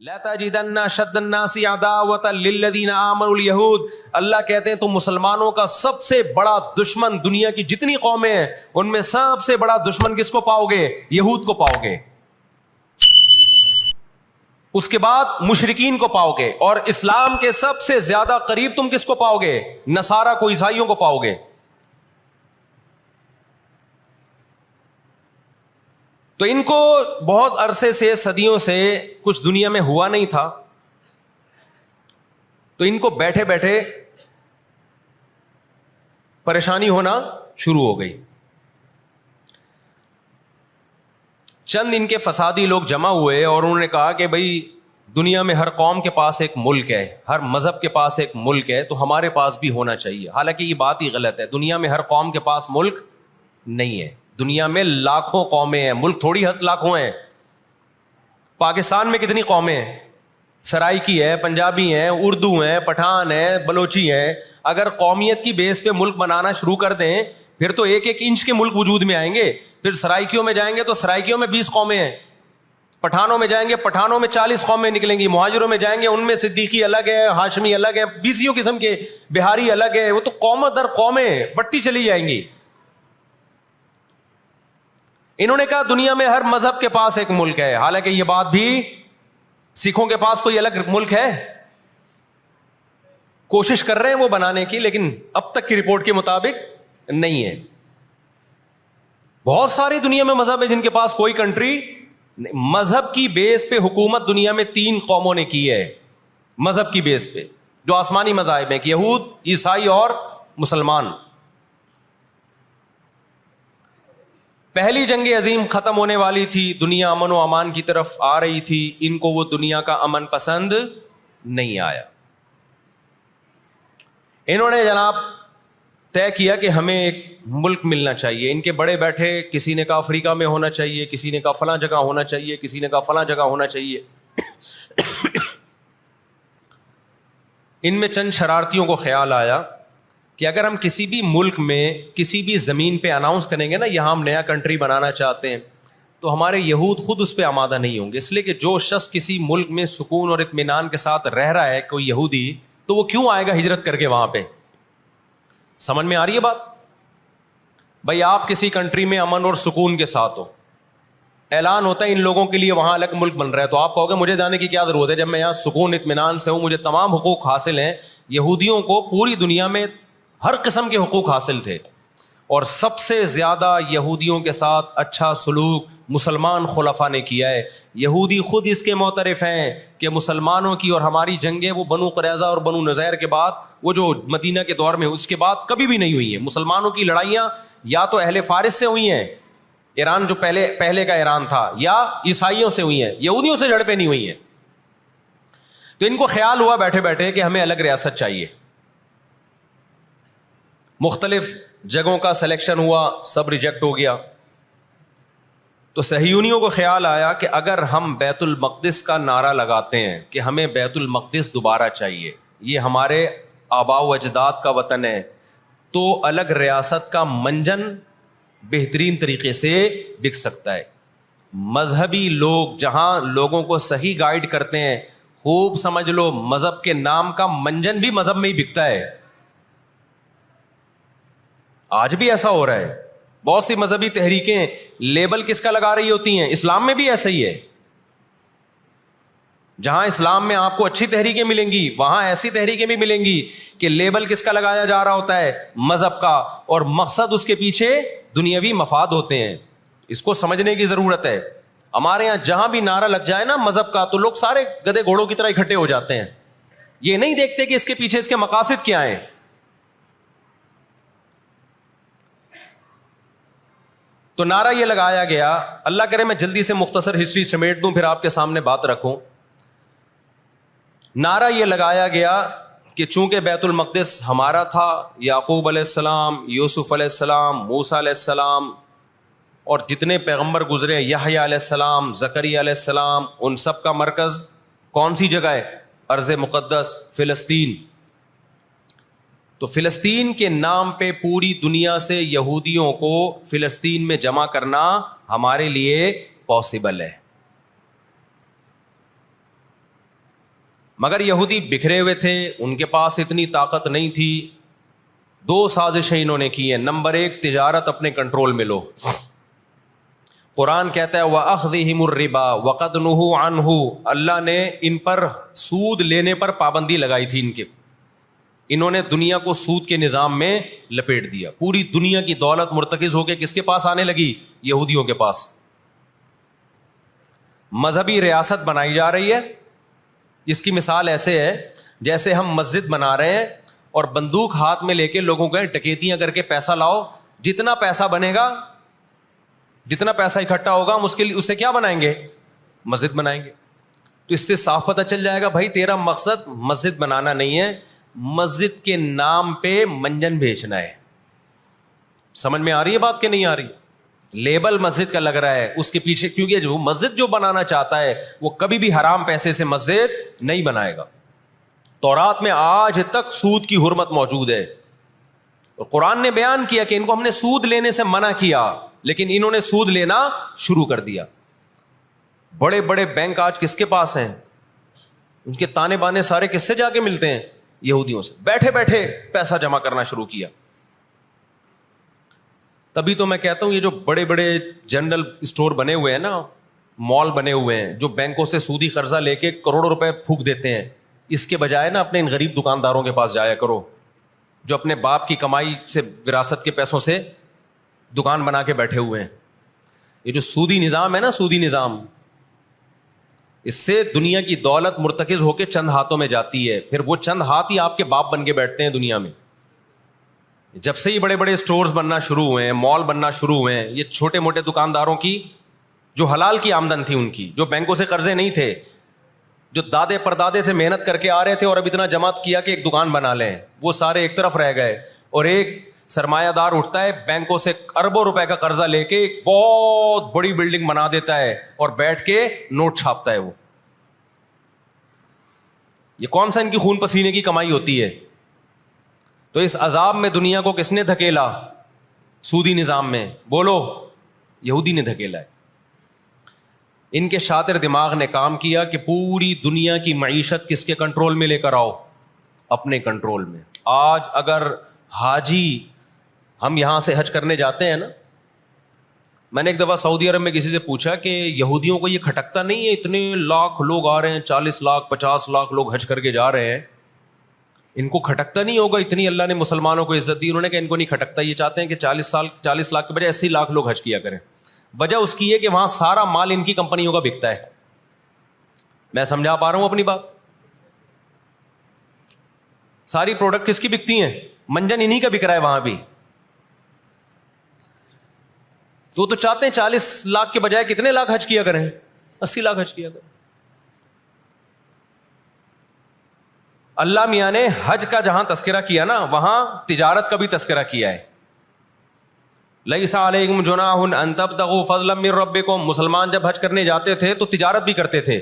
لا تجدن اشد الناس عداوة للذین آمنوا اليہود، اللہ کہتے ہیں تم مسلمانوں کا سب سے بڑا دشمن دنیا کی جتنی قومیں ہیں ان میں سب سے بڑا دشمن کس کو پاؤ گے؟ یہود کو پاؤ گے، اس کے بعد مشرکین کو پاؤ گے، اور اسلام کے سب سے زیادہ قریب تم کس کو پاؤ گے؟ نصارہ کو، عیسائیوں کو پاؤ گے۔ تو ان کو بہت عرصے سے، صدیوں سے کچھ دنیا میں ہوا نہیں تھا، تو ان کو بیٹھے بیٹھے پریشانی ہونا شروع ہو گئی۔ چند ان کے فسادی لوگ جمع ہوئے اور انہوں نے کہا کہ بھائی دنیا میں ہر قوم کے پاس ایک ملک ہے، ہر مذہب کے پاس ایک ملک ہے، تو ہمارے پاس بھی ہونا چاہیے۔ حالانکہ یہ بات ہی غلط ہے، دنیا میں ہر قوم کے پاس ملک نہیں ہے، دنیا میں لاکھوں قومیں ہیں، ملک تھوڑی لاکھوں ہیں۔ پاکستان میں کتنی قومیں ہیں؟ سرائکی ہے، پنجابی ہیں، اردو ہیں، پٹھان ہیں، بلوچی ہیں۔ اگر قومیت کی بیس پہ ملک بنانا شروع کر دیں پھر تو ایک ایک انچ کے ملک وجود میں آئیں گے۔ پھر سرائکیوں میں جائیں گے تو سرائکیوں میں 20 قومیں ہیں، پٹھانوں میں جائیں گے پٹھانوں میں 40 قومیں نکلیں گی، مہاجروں میں جائیں گے ان میں صدیقی الگ ہے، ہاشمی الگ ہے، بیسیوں قسم کے، بہاری الگ ہے۔ وہ تو قوم در قومیں بڑھتی چلی جائیں گی۔ انہوں نے کہا دنیا میں ہر مذہب کے پاس ایک ملک ہے، حالانکہ یہ بات بھی سکھوں کے پاس کوئی الگ ملک ہے؟ کوشش کر رہے ہیں وہ بنانے کی، لیکن اب تک کی رپورٹ کے مطابق نہیں ہے۔ بہت ساری دنیا میں مذہب ہے جن کے پاس کوئی کنٹری، مذہب کی بیس پہ حکومت دنیا میں 3 قوموں نے کی ہے، مذہب کی بیس پہ، جو آسمانی مذاہب ہیں، یہود، عیسائی اور مسلمان۔ پہلی جنگ عظیم ختم ہونے والی تھی، دنیا امن و امان کی طرف آ رہی تھی، ان کو وہ دنیا کا امن پسند نہیں آیا۔ انہوں نے جناب طے کیا کہ ہمیں ایک ملک ملنا چاہیے۔ ان کے بڑے بیٹھے، کسی نے کہا افریقہ میں ہونا چاہیے، کسی نے کہا فلاں جگہ ہونا چاہیے، کسی نے کہا فلاں جگہ ہونا چاہیے۔ ان میں چند شرارتیوں کو خیال آیا کہ اگر ہم کسی بھی ملک میں کسی بھی زمین پہ اناؤنس کریں گے نا یہاں ہم نیا کنٹری بنانا چاہتے ہیں، تو ہمارے یہود خود اس پہ آمادہ نہیں ہوں گے، اس لیے کہ جو شخص کسی ملک میں سکون اور اطمینان کے ساتھ رہ رہا ہے، کوئی یہودی، تو وہ کیوں آئے گا ہجرت کر کے وہاں پہ؟ سمجھ میں آ رہی ہے بات؟ بھائی آپ کسی کنٹری میں امن اور سکون کے ساتھ ہو، اعلان ہوتا ہے ان لوگوں کے لیے وہاں الگ ملک بن رہا ہے، تو آپ کہو گے مجھے جانے کی کیا ضرورت ہے جب میں یہاں سکون اطمینان سے ہوں، مجھے تمام حقوق حاصل ہیں۔ یہودیوں کو پوری دنیا میں ہر قسم کے حقوق حاصل تھے، اور سب سے زیادہ یہودیوں کے ساتھ اچھا سلوک مسلمان خلفاء نے کیا ہے۔ یہودی خود اس کے معترف ہیں کہ مسلمانوں کی اور ہماری جنگیں وہ بنو قریظہ اور بنو نذیر کے بعد، وہ جو مدینہ کے دور میں اس کے بعد کبھی بھی نہیں ہوئی ہیں۔ مسلمانوں کی لڑائیاں یا تو اہل فارس سے ہوئی ہیں، ایران جو پہلے کا ایران تھا، یا عیسائیوں سے ہوئی ہیں، یہودیوں سے جھڑپیں نہیں ہوئی ہیں۔ تو ان کو خیال ہوا بیٹھے بیٹھے کہ ہمیں الگ ریاست چاہیے۔ مختلف جگہوں کا سلیکشن ہوا، سب ریجیکٹ ہو گیا۔ تو صہیونیوں کو خیال آیا کہ اگر ہم بیت المقدس کا نعرہ لگاتے ہیں کہ ہمیں بیت المقدس دوبارہ چاہیے، یہ ہمارے آباء و اجداد کا وطن ہے، تو الگ ریاست کا منجن بہترین طریقے سے بک سکتا ہے۔ مذہبی لوگ جہاں لوگوں کو صحیح گائیڈ کرتے ہیں، خوب سمجھ لو مذہب کے نام کا منجن بھی مذہب میں ہی بکتا ہے۔ آج بھی ایسا ہو رہا ہے، بہت سی مذہبی تحریکیں لیبل کس کا لگا رہی ہوتی ہیں؟ اسلام میں بھی ایسا ہی ہے۔ جہاں اسلام میں آپ کو اچھی تحریکیں ملیں گی، وہاں ایسی تحریکیں بھی ملیں گی کہ لیبل کس کا لگایا جا رہا ہوتا ہے؟ مذہب کا، اور مقصد اس کے پیچھے دنیاوی مفاد ہوتے ہیں۔ اس کو سمجھنے کی ضرورت ہے۔ ہمارے یہاں جہاں بھی نعرہ لگ جائے نا مذہب کا، تو لوگ سارے گدھے گھوڑوں کی طرح اکٹھے ہو جاتے ہیں، یہ نہیں دیکھتے کہ اس کے پیچھے اس کے مقاصد کیا ہیں۔ تو نعرہ یہ لگایا گیا، اللہ کرے میں جلدی سے مختصر ہسٹری سمیٹ دوں پھر آپ کے سامنے بات رکھوں۔ نعرہ یہ لگایا گیا کہ چونکہ بیت المقدس ہمارا تھا، یعقوب علیہ السلام، یوسف علیہ السلام، موسیٰ علیہ السلام اور جتنے پیغمبر گزرے، یحییٰ علیہ السلام، زکریا علیہ السلام، ان سب کا مرکز کون سی جگہ ہے؟ ارض مقدس فلسطین۔ تو فلسطین کے نام پہ پوری دنیا سے یہودیوں کو فلسطین میں جمع کرنا ہمارے لیے پاسبل ہے۔ مگر یہودی بکھرے ہوئے تھے, ان کے پاس اتنی طاقت نہیں تھی. 2 سازشیں انہوں نے کی ہیں. نمبر 1, تجارت اپنے کنٹرول میں لو. قرآن کہتا ہے وَأَخْذِهِمُ الرِّبَا وَقَدْ نُهُوا عَنْهُ, اللہ نے ان پر سود لینے پر پابندی لگائی تھی ان کے. انہوں نے دنیا کو سود کے نظام میں لپیٹ دیا. پوری دنیا کی دولت مرتکز ہو کے کس کے پاس آنے لگی؟ یہودیوں کے پاس. مذہبی ریاست بنائی جا رہی ہے. اس کی مثال ایسے ہے جیسے ہم مسجد بنا رہے ہیں اور بندوق ہاتھ میں لے کے لوگوں کو ڈکیتیاں کر کے پیسہ لاؤ, جتنا پیسہ بنے گا, جتنا پیسہ اکٹھا ہوگا ہم اسے کیا بنائیں گے؟ مسجد بنائیں گے. تو اس سے صاف پتہ چل جائے گا بھائی تیرا مقصد مسجد بنانا نہیں ہے, مسجد کے نام پہ منجن بیچنا ہے. سمجھ میں آ رہی ہے بات کہ نہیں آ رہی؟ لیبل مسجد کا لگ رہا ہے اس کے پیچھے, کیونکہ جو مسجد جو بنانا چاہتا ہے وہ کبھی بھی حرام پیسے سے مسجد نہیں بنائے گا. تورات میں آج تک سود کی حرمت موجود ہے. اور قرآن نے بیان کیا کہ ان کو ہم نے سود لینے سے منع کیا, لیکن انہوں نے سود لینا شروع کر دیا. بڑے بڑے بینک آج کس کے پاس ہیں؟ ان کے تانے بانے سارے کس سے جا کے ملتے ہیں؟ یہودیوں سے. بیٹھے بیٹھے پیسہ جمع کرنا شروع کیا. تبھی تو میں کہتا ہوں یہ جو بڑے بڑے جنرل اسٹور بنے ہوئے ہیں نا, مال بنے ہوئے ہیں, جو بینکوں سے سودی قرضہ لے کے کروڑوں روپے پھونک دیتے ہیں, اس کے بجائے نا اپنے ان غریب دکانداروں کے پاس جایا کرو جو اپنے باپ کی کمائی سے, وراثت کے پیسوں سے دکان بنا کے بیٹھے ہوئے ہیں. یہ جو سودی نظام ہے نا, سودی نظام, اس سے دنیا کی دولت مرتکز ہو کے چند ہاتھوں میں جاتی ہے. پھر وہ چند ہاتھ ہی آپ کے باپ بن کے بیٹھتے ہیں دنیا میں. جب سے یہ بڑے بڑے اسٹورز بننا شروع ہوئے ہیں, مال بننا شروع ہوئے ہیں, یہ چھوٹے موٹے دکانداروں کی جو حلال کی آمدن تھی, ان کی جو بینکوں سے قرضے نہیں تھے, جو دادے پردادے سے محنت کر کے آ رہے تھے اور اب اتنا جمع کیا کہ ایک دکان بنا لیں, وہ سارے ایک طرف رہ گئے. اور ایک سرمایہ دار اٹھتا ہے بینکوں سے اربوں روپے کا قرضہ لے کے ایک بہت بڑی بلڈنگ بنا دیتا ہے اور بیٹھ کے نوٹ چھاپتا ہے. وہ یہ کون سا ان کی خون پسینے کی کمائی ہوتی ہے؟ تو اس عذاب میں دنیا کو کس نے دھکیلا؟ سودی نظام میں. بولو, یہودی نے دھکیلا ہے. ان کے شاطر دماغ نے کام کیا کہ پوری دنیا کی معیشت کس کے کنٹرول میں لے کر آؤ؟ اپنے کنٹرول میں. آج اگر حاجی, ہم یہاں سے حج کرنے جاتے ہیں نا, میں نے ایک دفعہ سعودی عرب میں کسی سے پوچھا کہ یہودیوں کو یہ کھٹکتا نہیں ہے, اتنے لاکھ لوگ آ رہے ہیں, 40 لاکھ 50 لاکھ لوگ حج کر کے جا رہے ہیں, ان کو کھٹکتا نہیں ہوگا اتنی اللہ نے مسلمانوں کو عزت دی؟ انہوں نے کہا ان کو نہیں کھٹکتا, یہ چاہتے ہیں کہ 40 لاکھ کے بجائے 80 لاکھ لوگ حج کیا کریں. وجہ اس کی ہے کہ وہاں سارا مال ان کی کمپنیوں کا بکتا ہے. میں سمجھا پا رہا ہوں اپنی بات؟ ساری پروڈکٹ کس کی بکتی ہیں؟ منجن انہی کا بک رہا ہے وہاں بھی. تو چاہتے ہیں 40 لاکھ کے بجائے کتنے لاکھ حج کیا کریں؟ 80 لاکھ حج کیا کریں. اللہ میاں نے حج کا جہاں تذکرہ کیا نا, وہاں تجارت کا بھی تذکرہ کیا ہے. لیس علیکم جناح ان تبتغوا فضلا من ربکم. مسلمان جب حج کرنے جاتے تھے تو تجارت بھی کرتے تھے,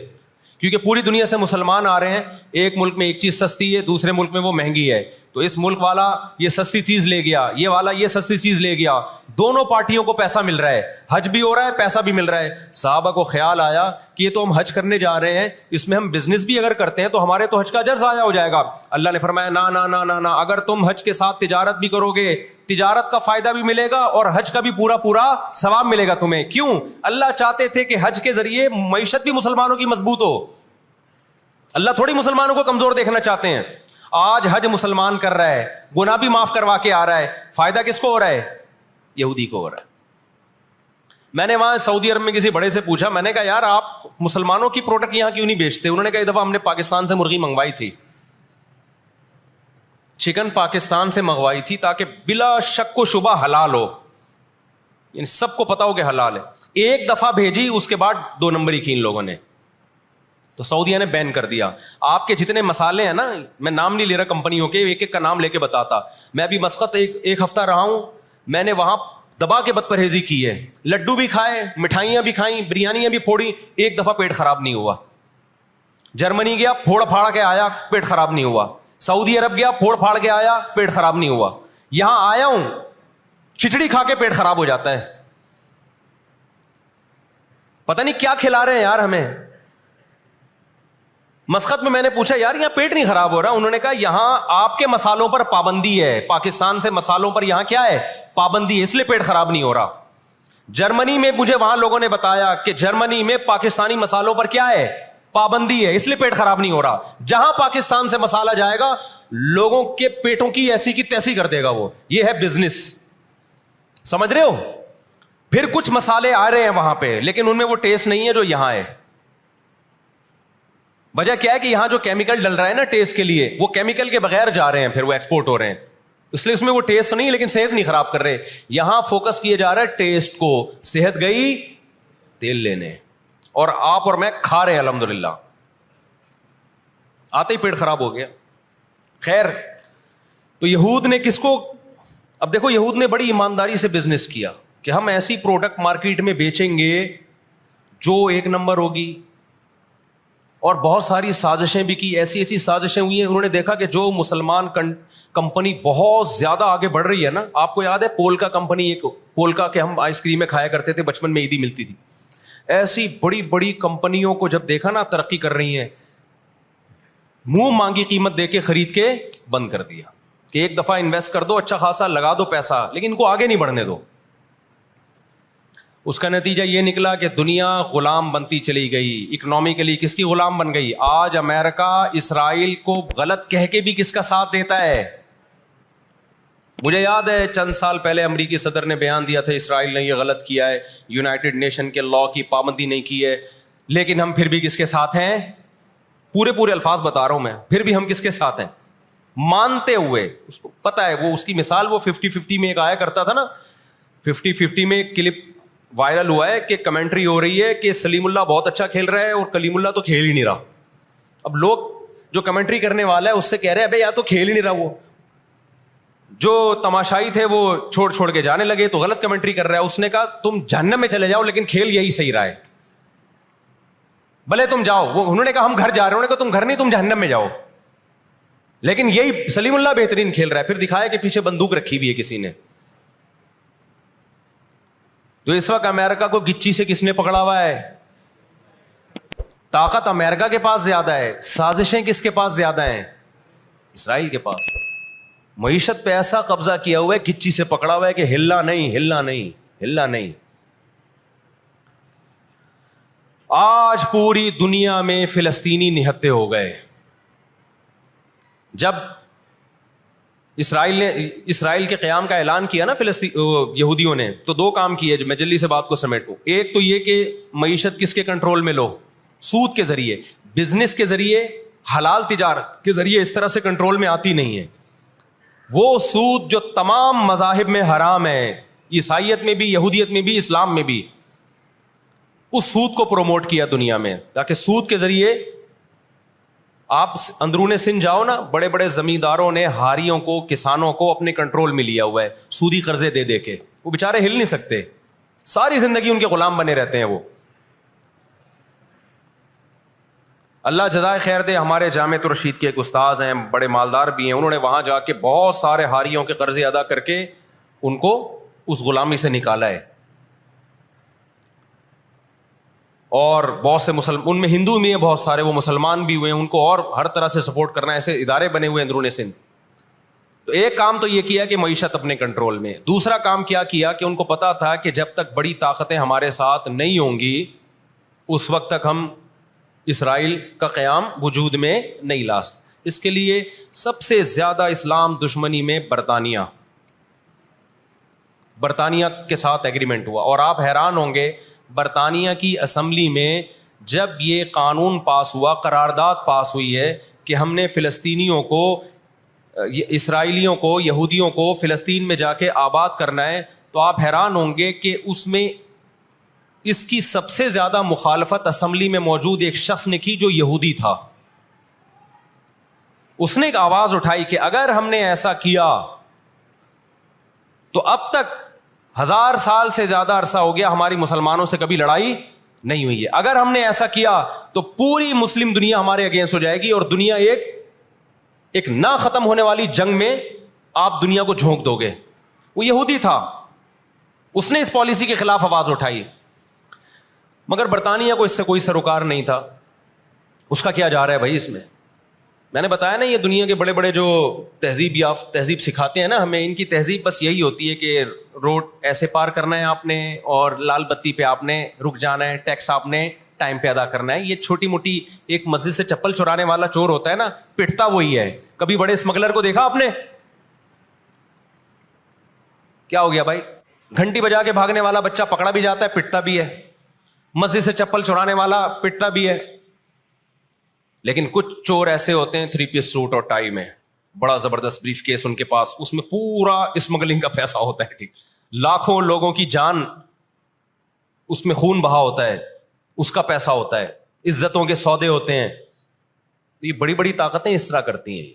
کیونکہ پوری دنیا سے مسلمان آ رہے ہیں. ایک ملک میں ایک چیز سستی ہے, دوسرے ملک میں وہ مہنگی ہے, تو اس ملک والا یہ سستی چیز لے گیا, یہ والا یہ سستی چیز لے گیا, دونوں پارٹیوں کو پیسہ مل رہا ہے, حج بھی ہو رہا ہے, پیسہ بھی مل رہا ہے. صحابہ کو خیال آیا کہ یہ تو ہم حج کرنے جا رہے ہیں, اس میں ہم بزنس بھی اگر کرتے ہیں تو ہمارے تو حج کا اجر ضائع ہو جائے گا. اللہ نے فرمایا نا نا نا نا نا, اگر تم حج کے ساتھ تجارت بھی کرو گے, تجارت کا فائدہ بھی ملے گا اور حج کا بھی پورا پورا ثواب ملے گا تمہیں. کیوں؟ اللہ چاہتے تھے کہ حج کے ذریعے معیشت بھی مسلمانوں کی مضبوط ہو. اللہ تھوڑی مسلمانوں کو کمزور دیکھنا چاہتے ہیں. آج حج مسلمان کر رہا ہے, گناہ بھی معاف کروا کے آ رہا ہے, فائدہ کس کو ہو رہا ہے؟ یہودی کو ہو رہا ہے. میں نے وہاں سعودی عرب میں کسی بڑے سے پوچھا, میں نے کہا یار آپ مسلمانوں کی پروڈکٹ یہاں کیوں نہیں بیچتے؟ انہوں نے کہا ایک دفعہ ہم نے پاکستان سے مرغی منگوائی تھی, چکن پاکستان سے منگوائی تھی تاکہ بلا شک و شبہ حلال ہو, یعنی سب کو پتا ہو کہ حلال ہے. ایک دفعہ بھیجی, اس کے بعد 2 نمبری کی ان لوگوں نے, تو سعودیہ نے بین کر دیا. آپ کے جتنے مسالے ہیں نا, میں نام نہیں لے رہا کمپنیوں کے, ایک ایک کا نام لے کے بتاتا. میں ابھی مسقط ایک ہفتہ رہا ہوں, میں نے وہاں دبا کے بد پرہیزی کی ہے. لڈو بھی کھائے, مٹھائیاں بھی کھائیں, بریانیاں بھی پھوڑی, ایک دفعہ پیٹ خراب نہیں ہوا. جرمنی گیا, پھوڑ پھاڑ کے آیا, پیٹ خراب نہیں ہوا. سعودی عرب گیا, پھوڑ پھاڑ کے آیا, پیٹ خراب نہیں ہوا. یہاں آیا ہوں, کھچڑی کھا کے پیٹ خراب ہو جاتا ہے. پتہ نہیں کیا کھلا رہے ہیں یار ہمیں. مسقط میں نے پوچھا یار یہاں پیٹ نہیں خراب ہو رہا؟ انہوں نے کہا یہاں آپ کے مسالوں پر پابندی ہے، پاکستان سے مسالوں پر یہاں کیا ہے؟ پابندی ہے، اس لیے پیٹ خراب نہیں ہو رہا۔ جرمنی میں مجھے وہاں لوگوں نے بتایا کہ جرمنی میں پاکستانی مسالوں پر کیا ہے؟ پابندی ہے، اس لیے پیٹ خراب نہیں ہو رہا۔ جہاں پاکستان سے مسالہ جائے گا لوگوں کے پیٹوں کی ایسی کی تیسی کر دے گا وہ۔ یہ ہے بزنس، سمجھ رہے ہو؟ پھر کچھ مسالے آ رہے ہیں وہاں پہ لیکن ان میں وہ ٹیسٹ نہیں ہے جو یہاں ہے۔ وجہ کیا ہے کہ یہاں جو کیمیکل ڈل رہا ہے نا ٹیسٹ کے لیے، وہ کیمیکل کے بغیر جا رہے ہیں، پھر وہ ایکسپورٹ ہو رہے ہیں، اس لیے اس میں وہ ٹیسٹ نہیں ہے لیکن صحت نہیں خراب کر رہے۔ یہاں فوکس کیا جا رہا ہے ٹیسٹ کو، صحت گئی تیل لینے، اور آپ اور میں کھا رہے ہیں الحمدللہ، آتے ہی پیٹ خراب ہو گیا۔ خیر، تو یہود نے کس کو، اب دیکھو یہود نے بڑی ایمانداری سے بزنس کیا کہ ہم ایسی پروڈکٹ مارکیٹ میں بیچیں گے جو ایک نمبر ہوگی، اور بہت ساری سازشیں بھی کی، ایسی ایسی سازشیں ہوئی ہیں۔ انہوں نے دیکھا کہ جو مسلمان کمپنی بہت زیادہ آگے بڑھ رہی ہے نا، آپ کو یاد ہے پولکا کمپنی، ایک پولکا کے ہم آئس کریم میں کھایا کرتے تھے بچپن میں، عیدی ملتی تھی، ایسی بڑی بڑی کمپنیوں کو جب دیکھا نا ترقی کر رہی ہیں، منہ مانگی قیمت دے کے خرید کے بند کر دیا کہ ایک دفعہ انویسٹ کر دو، اچھا خاصا لگا دو پیسہ، لیکن ان کو آگے نہیں بڑھنے دو۔ اس کا نتیجہ یہ نکلا کہ دنیا غلام بنتی چلی گئی، اکنامکلی کس کی غلام بن گئی؟ آج امریکہ اسرائیل کو غلط کہہ کے بھی کس کا ساتھ دیتا ہے؟ مجھے یاد ہے چند سال پہلے امریکی صدر نے بیان دیا تھا اسرائیل نے یہ غلط کیا ہے، یونائٹڈ نیشن کے لا کی پابندی نہیں کی ہے، لیکن ہم پھر بھی کس کے ساتھ ہیں؟ پورے الفاظ بتا رہا ہوں میں، پھر بھی ہم کس کے ساتھ ہیں؟ مانتے ہوئے، اس کو پتا ہے، وہ اس کی مثال وہ 50-50 میں ایک آیا کرتا تھا نا، 50-50 میں ایک کلپ وائرل ہوا ہے کہ کمنٹری ہو رہی ہے کہ سلیم اللہ بہت اچھا کھیل رہا ہے اور کلیم اللہ تو کھیل ہی نہیں رہا۔ اب لوگ جو کمنٹری کرنے والا ہے اس سے کہہ رہے ہیں ابے یا تو کھیل ہی نہیں رہا، وہ جو تماشائی تھے وہ چھوڑ کے جانے لگے تو غلط کمنٹری کر رہا ہے۔ اس نے کہا تم جہنم میں چلے جاؤ لیکن کھیل یہی صحیح رہا ہے، بھلے تم جاؤ۔ وہ انہوں نے کہا ہم گھر جا رہے ہیں، انہوں نے کہا تم گھر نہیں، تم جہنم میں جاؤ، لیکن یہی سلیم اللہ بہترین کھیل رہا ہے۔ پھر دکھایا کہ پیچھے بندوق رکھی ہوئی ہے کسی نے۔ تو اس وقت امریکہ کو گچی سے کس نے پکڑا ہوا ہے؟ طاقت امریکہ کے پاس زیادہ ہے، سازشیں کس کے پاس زیادہ ہیں؟ اسرائیل کے پاس۔ معیشت پہ ایسا قبضہ کیا ہوا ہے، گچی سے پکڑا ہوا ہے کہ ہلنا نہیں۔ آج پوری دنیا میں فلسطینی نہتے ہو گئے۔ جب اسرائیل کے قیام کا اعلان کیا نا یہودیوں نے، تو دو کام کیے، میں جلدی سے بات کو سمیٹوں۔ ایک تو یہ کہ معیشت کس کے کنٹرول میں لو؟ سود کے ذریعے، بزنس کے ذریعے، حلال تجارت کے ذریعے اس طرح سے کنٹرول میں آتی نہیں ہے۔ وہ سود جو تمام مذاہب میں حرام ہے، عیسائیت میں بھی، یہودیت میں بھی، اسلام میں بھی، اس سود کو پروموٹ کیا دنیا میں، تاکہ سود کے ذریعے آپ اندرون سندھ جاؤ نا، بڑے بڑے زمینداروں نے ہاریوں کو، کسانوں کو اپنے کنٹرول میں لیا ہوا ہے سودی قرضے دے دے کے۔ وہ بےچارے ہل نہیں سکتے، ساری زندگی ان کے غلام بنے رہتے ہیں وہ۔ اللہ جزائے خیر دے، ہمارے جامعۃ الرشید کے ایک استاذ ہیں، بڑے مالدار بھی ہیں، انہوں نے وہاں جا کے بہت سارے ہاریوں کے قرضے ادا کر کے ان کو اس غلامی سے نکالا ہے۔ اور بہت سے ان میں ہندو بھی ہیں بہت سارے، وہ مسلمان بھی ہوئے ہیں، ان کو اور ہر طرح سے سپورٹ کرنا، ایسے ادارے بنے ہوئے اندرون سندھ۔ تو ایک کام تو یہ کیا کہ معیشت اپنے کنٹرول میں۔ دوسرا کام کیا کہ ان کو پتا تھا کہ جب تک بڑی طاقتیں ہمارے ساتھ نہیں ہوں گی اس وقت تک ہم اسرائیل کا قیام وجود میں نہیں لا سکتے۔ اس کے لیے سب سے زیادہ اسلام دشمنی میں برطانیہ کے ساتھ ایگریمنٹ ہوا، اور آپ حیران ہوں گے برطانیہ کی اسمبلی میں جب یہ قانون پاس ہوا، قرارداد پاس ہوئی ہے کہ ہم نے فلسطینیوں کو، اسرائیلیوں کو، یہودیوں کو فلسطین میں جا کے آباد کرنا ہے، تو آپ حیران ہوں گے کہ اس میں اس کی سب سے زیادہ مخالفت اسمبلی میں موجود ایک شخص نے کی جو یہودی تھا۔ اس نے ایک آواز اٹھائی کہ اگر ہم نے ایسا کیا تو اب تک 1000 سال سے زیادہ عرصہ ہو گیا ہماری مسلمانوں سے کبھی لڑائی نہیں ہوئی ہے، اگر ہم نے ایسا کیا تو پوری مسلم دنیا ہمارے اگینسٹ ہو جائے گی اور دنیا ایک نہ ختم ہونے والی جنگ میں آپ دنیا کو جھونک دو گے۔ وہ یہودی تھا، اس نے اس پالیسی کے خلاف آواز اٹھائی، مگر برطانیہ کو اس سے کوئی سروکار نہیں تھا۔ اس کا کیا جا رہا ہے بھائی اس میں نے بتایا نا یہ دنیا کے بڑے بڑے جو تہذیب سکھاتے ہیں نا ہمیں, ان کی تہذیب بس یہی ہوتی ہے کہ روڈ ایسے پار کرنا ہے آپ نے, اور لال بتی پہ آپ نے رک جانا ہے, ٹیکس آپ نے ٹائم پہ ادا کرنا ہے. یہ چھوٹی موٹی, ایک مسجد سے چپل چرانے والا چور ہوتا ہے نا, پٹتا وہی ہے. کبھی بڑے اسمگلر کو دیکھا آپ نے؟ کیا ہو گیا بھائی؟ گھنٹی بجا کے بھاگنے والا بچہ پکڑا بھی جاتا ہے, پٹتا بھی ہے. مسجد سے چپل چرانے والا پٹتا بھی ہے. لیکن کچھ چور ایسے ہوتے ہیں 3 پیس سوٹ اور ٹائی میں, بڑا زبردست بریف کیس ان کے پاس, اس میں پورا اسمگلنگ کا پیسہ ہوتا ہے. ٹھیک, لاکھوں لوگوں کی جان اس میں خون بہا ہوتا ہے, اس کا پیسہ ہوتا ہے, عزتوں کے سودے ہوتے ہیں. تو یہ بڑی بڑی طاقتیں اس طرح کرتی ہیں.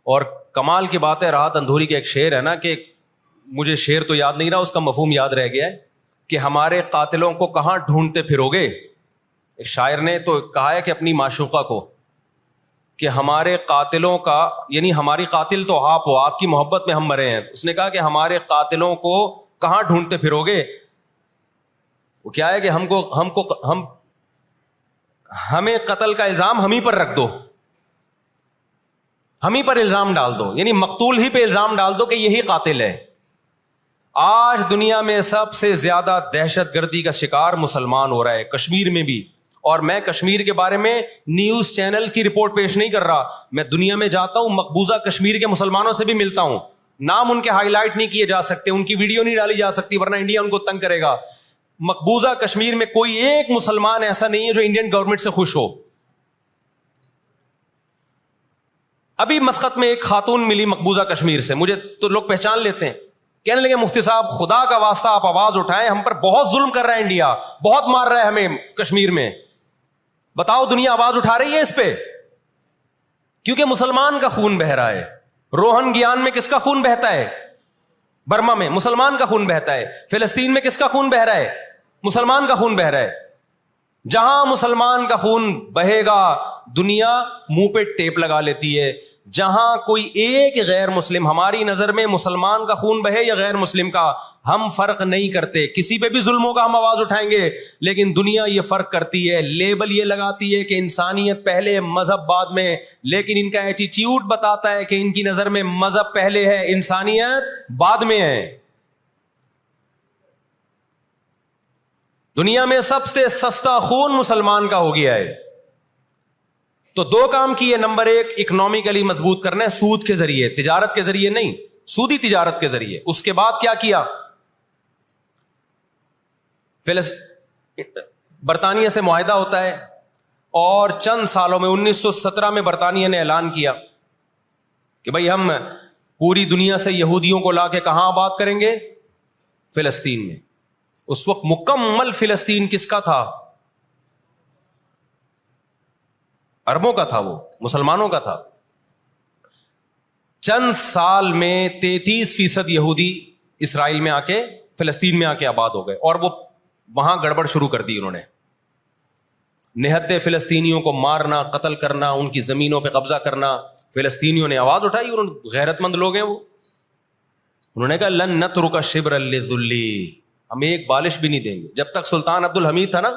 اور کمال کی بات ہے, راحت اندھوری کے ایک شعر ہے نا, کہ مجھے شعر تو یاد نہیں رہا, اس کا مفہوم یاد رہ گیا ہے, کہ ہمارے قاتلوں کو کہاں ڈھونڈتے پھرو گے. ایک شاعر نے تو کہا ہے کہ اپنی معشوقہ کو, کہ ہمارے قاتلوں کا, یعنی ہماری قاتل تو آپ ہو, آپ کی محبت میں ہم مرے ہیں. اس نے کہا کہ ہمارے قاتلوں کو کہاں ڈھونڈتے پھرو گے. وہ کیا ہے کہ ہمیں قتل کا الزام ہم ہی پر رکھ دو, ہم ہی پر الزام ڈال دو, یعنی مقتول ہی پہ الزام ڈال دو کہ یہی قاتل ہے. آج دنیا میں سب سے زیادہ دہشت گردی کا شکار مسلمان ہو رہا ہے, کشمیر میں بھی. اور میں کشمیر کے بارے میں نیوز چینل کی رپورٹ پیش نہیں کر رہا, میں دنیا میں جاتا ہوں, مقبوضہ کشمیر کے مسلمانوں سے بھی ملتا ہوں. نام ان کے ہائی لائٹ نہیں کیے جا سکتے, ان کی ویڈیو نہیں ڈالی جا سکتی ورنہ انڈیا ان کو تنگ کرے گا. مقبوضہ کشمیر میں کوئی ایک مسلمان ایسا نہیں ہے جو انڈین گورنمنٹ سے خوش ہو. ابھی مسقط میں ایک خاتون ملی مقبوضہ کشمیر سے, مجھے تو لوگ پہچان لیتے ہیں, کہنے لگے مفتی صاحب خدا کا واسطہ آپ آواز اٹھائیں, ہم پر بہت ظلم کر رہا ہے انڈیا, بہت مار رہا ہے ہمیں کشمیر میں, بتاؤ دنیا آواز اٹھا رہی ہے اس پہ. کیونکہ مسلمان کا خون بہ رہا ہے. روہن گیان میں کس کا خون بہتا ہے؟ برما میں مسلمان کا خون بہتا ہے. فلسطین میں کس کا خون بہ رہا ہے؟ مسلمان کا خون بہ رہا ہے. جہاں مسلمان کا خون بہے گا دنیا منہ پہ ٹیپ لگا لیتی ہے. جہاں کوئی ایک غیر مسلم, ہماری نظر میں مسلمان کا خون بہے یا غیر مسلم کا, ہم فرق نہیں کرتے, کسی پہ بھی ظلموں کا ہم آواز اٹھائیں گے. لیکن دنیا یہ فرق کرتی ہے, لیبل یہ لگاتی ہے کہ انسانیت پہلے مذہب بعد میں, لیکن ان کا ایٹیٹیوڈ بتاتا ہے کہ ان کی نظر میں مذہب پہلے ہے, انسانیت بعد میں ہے. دنیا میں سب سے سستا خون مسلمان کا ہو گیا ہے. تو 2 کام کیے. نمبر 1, اکنامکلی مضبوط کرنا ہے, سود کے ذریعے, تجارت کے ذریعے نہیں, سودی تجارت کے ذریعے. اس کے بعد کیا کیا؟ برطانیہ سے معاہدہ ہوتا ہے, اور چند سالوں میں 1917 میں برطانیہ نے اعلان کیا کہ بھائی ہم پوری دنیا سے یہودیوں کو لا کے کہاں آباد کریں گے؟ فلسطین میں. اس وقت مکمل فلسطین کس کا تھا؟ عربوں کا تھا, وہ مسلمانوں کا تھا. چند سال میں 33% یہودی اسرائیل میں آ کے, فلسطین میں آ کے آباد ہو گئے, اور وہ وہاں گڑبڑ شروع کر دی انہوں نے. نہتے فلسطینیوں کو مارنا, قتل کرنا, ان کی زمینوں پہ قبضہ کرنا. فلسطینیوں نے آواز اٹھائی, غیرت مند لوگ ہیں وہ, انہوں نے کہا لن نترک شبرا للذل, ہم ایک بالش بھی نہیں دیں گے. جب تک سلطان عبد الحمید تھا نا,